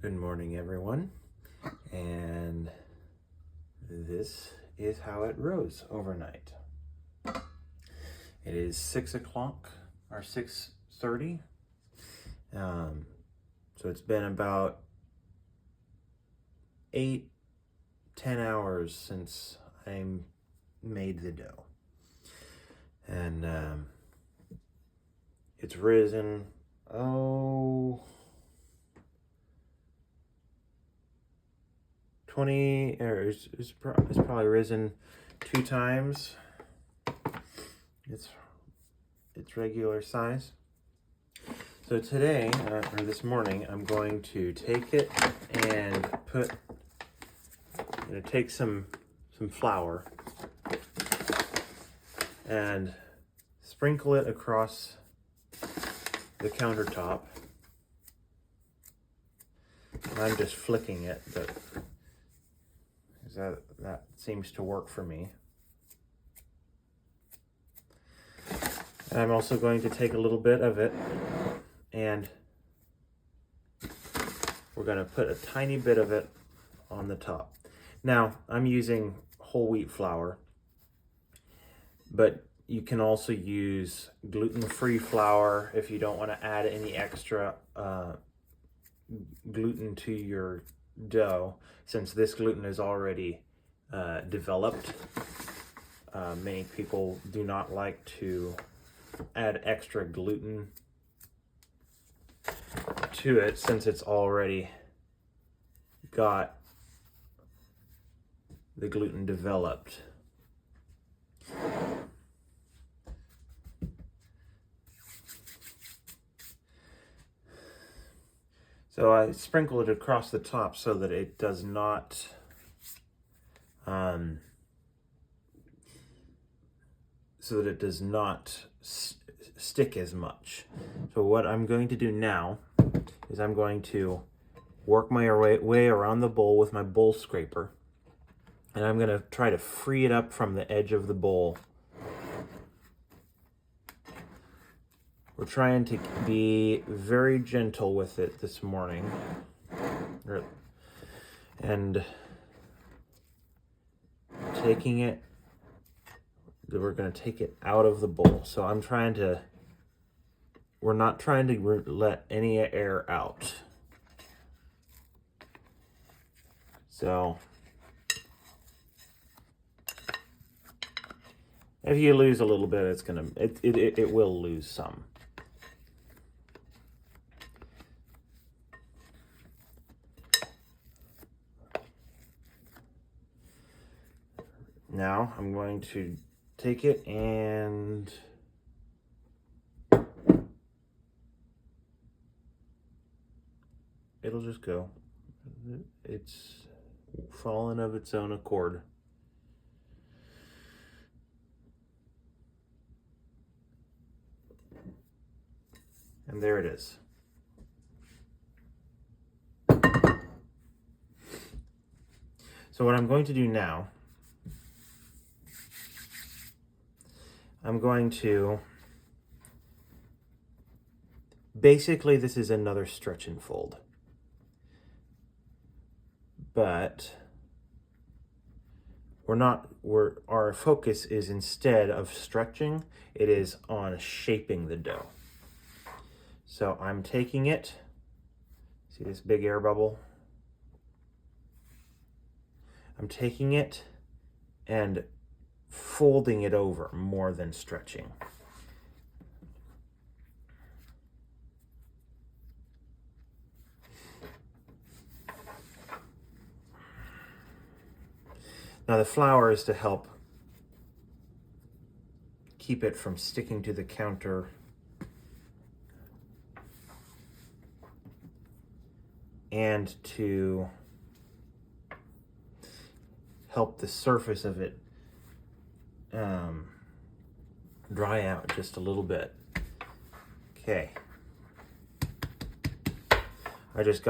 Good morning, everyone, and this is how it rose overnight. It is 6 o'clock or 6:30. So it's been about 8-10 hours since I made the dough, and it's risen 20, or it's probably risen 2 times its regular size. So today, or this morning, I'm going to take it and take some flour and sprinkle it across the countertop. I'm just flicking it, but that seems to work for me. And I'm also going to take a little bit of it and we're going to put a tiny bit of it on the top. Now, I'm using whole wheat flour, but you can also use gluten-free flour if you don't want to add any extra gluten to your dough, since this gluten is already developed. Many people do not like to add extra gluten to it since it's already got the gluten developed. So I sprinkle it across the top so that it does not stick as much. So what I'm going to do now is I'm going to work my way around the bowl with my bowl scraper, and I'm going to try to free it up from the edge of the bowl. We're trying to be very gentle with it this morning, and we're going to take it out of the bowl. So we're not trying to let any air out. So if you lose a little bit, it will lose some. Now I'm going to take it and it'll just go. It's fallen of its own accord. And there it is. So what I'm going to do now, basically this is another stretch and fold. But our focus is, instead of stretching, it is on shaping the dough. So I'm taking it, see this big air bubble? I'm taking it and folding it over more than stretching. Now the flour is to help keep it from sticking to the counter and to help the surface of it dry out just a little bit. Okay. I just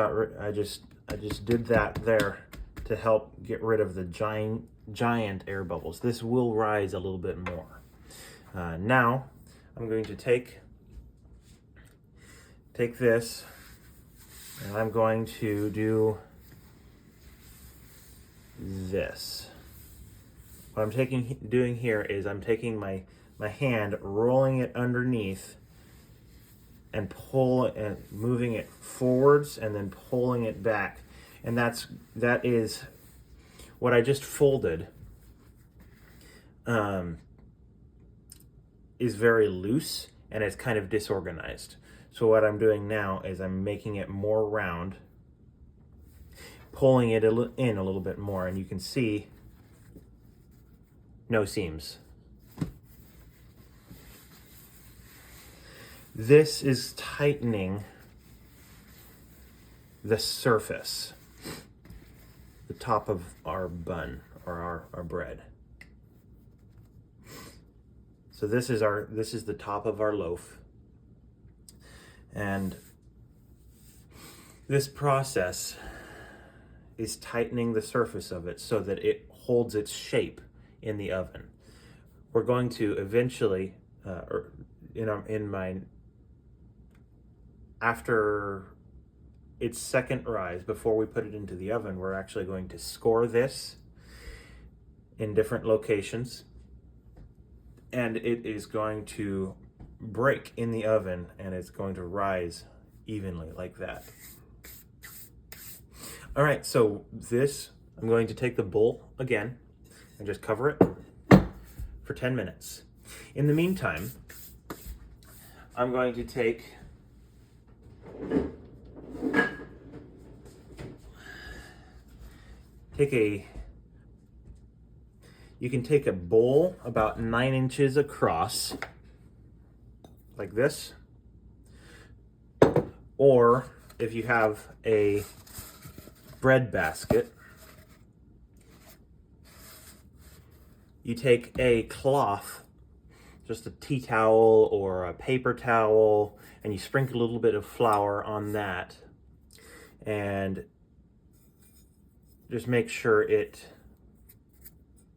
did that there to help get rid of the giant air bubbles. This will rise a little bit more. Now I'm going to take this And I'm going to do this. What I'm doing here is I'm taking my hand, rolling it underneath, and moving it forwards, and then pulling it back. And that is what I just folded. Is very loose and it's kind of disorganized. So what I'm doing now is I'm making it more round, pulling it in a little bit more, and you can see no seams. This is tightening the surface, the top of our bun or our bread. So this is the top of our loaf. And this process is tightening the surface of it so that it holds its shape in the oven. We're going to eventually, after its second rise, before we put it into the oven, we're actually going to score this in different locations, and it is going to break in the oven, and it's going to rise evenly like that. All right, so I'm going to take the bowl again and just cover it for 10 minutes. In the meantime, I'm going to take you can take a bowl about 9 inches across, like this, or if you have a bread basket, you take a cloth, just a tea towel or a paper towel, and you sprinkle a little bit of flour on that, and just make sure it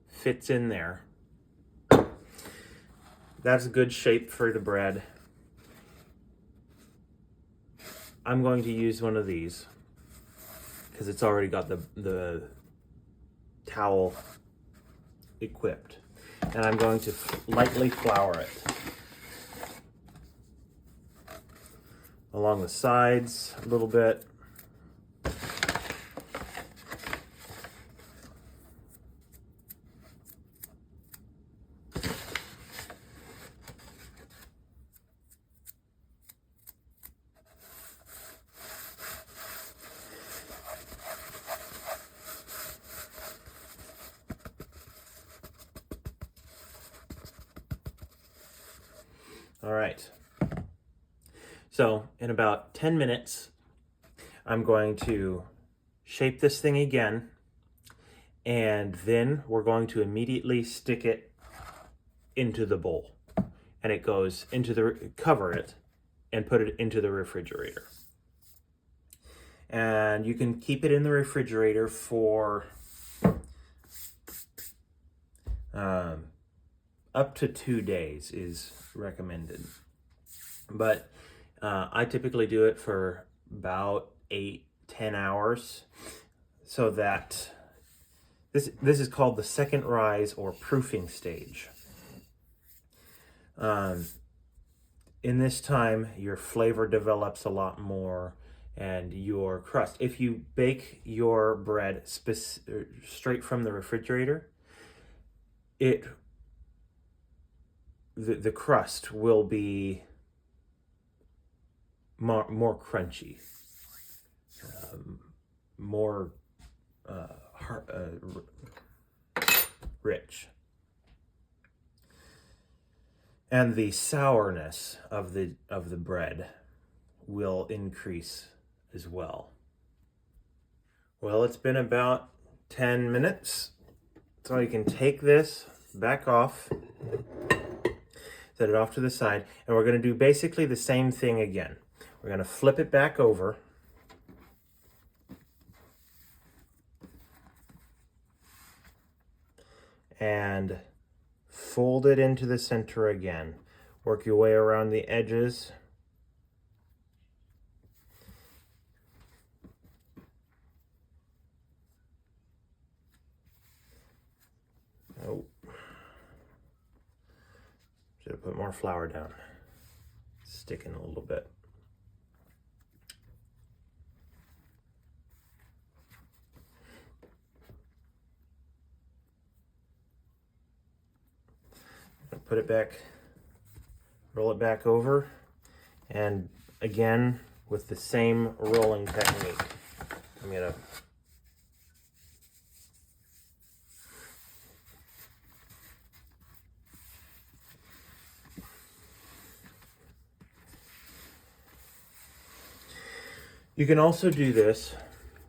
fits in there. That's a good shape for the bread. I'm going to use one of these because it's already got the towel equipped. And I'm going to lightly flour it along the sides a little bit. All right, so in about 10 minutes, I'm going to shape this thing again, and then we're going to immediately stick it into the bowl, and it goes into cover it and put it into the refrigerator. And you can keep it in the refrigerator for up to 2 days is recommended, but I typically do it for about 8-10 hours, so that this is called the second rise or proofing stage. In this time, your flavor develops a lot more, and your crust. If you bake your bread straight from the refrigerator, the crust will be more crunchy, more rich, and the sourness of the bread will increase as well. Well, it's been about 10 minutes, so you can take this back off, set it off to the side, and we're going to do basically the same thing again. We're going to flip it back over, and fold it into the center again. Work your way around the edges, put more flour down. It's sticking a little bit. Put it back, roll it back over, and again with the same rolling technique. I'm gonna You can also do this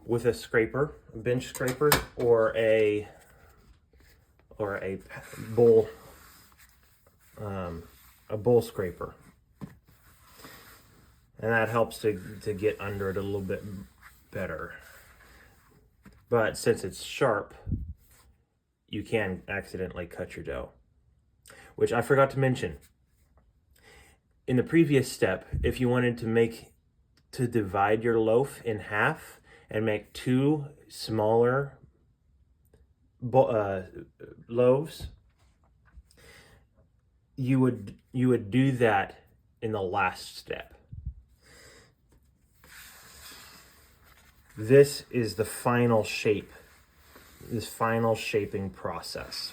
with a scraper, a bench scraper, or a bowl, a bowl scraper, and that helps to get under it a little bit better. But since it's sharp, you can accidentally cut your dough, which I forgot to mention. In the previous step, if you wanted to divide your loaf in half and make two smaller loaves, you would do that in the last step. This is the final shape, this final shaping process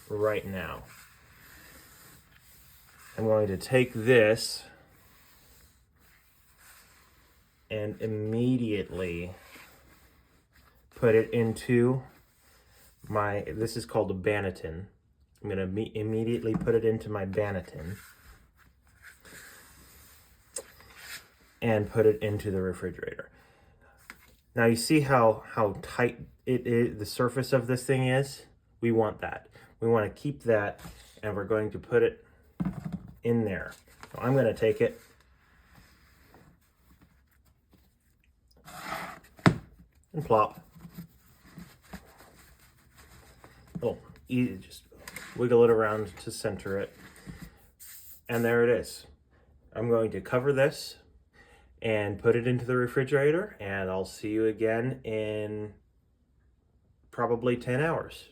right now. I'm going to take this and immediately put it into this is called a banneton. I'm going to immediately put it into my banneton and put it into the refrigerator. Now you see how tight it is, the surface of this thing is? We want that. We want to keep that, and we're going to put it in there. So I'm going to take it and plop. Oh, easy, just wiggle it around to center it. And there it is. I'm going to cover this and put it into the refrigerator, and I'll see you again in probably 10 hours.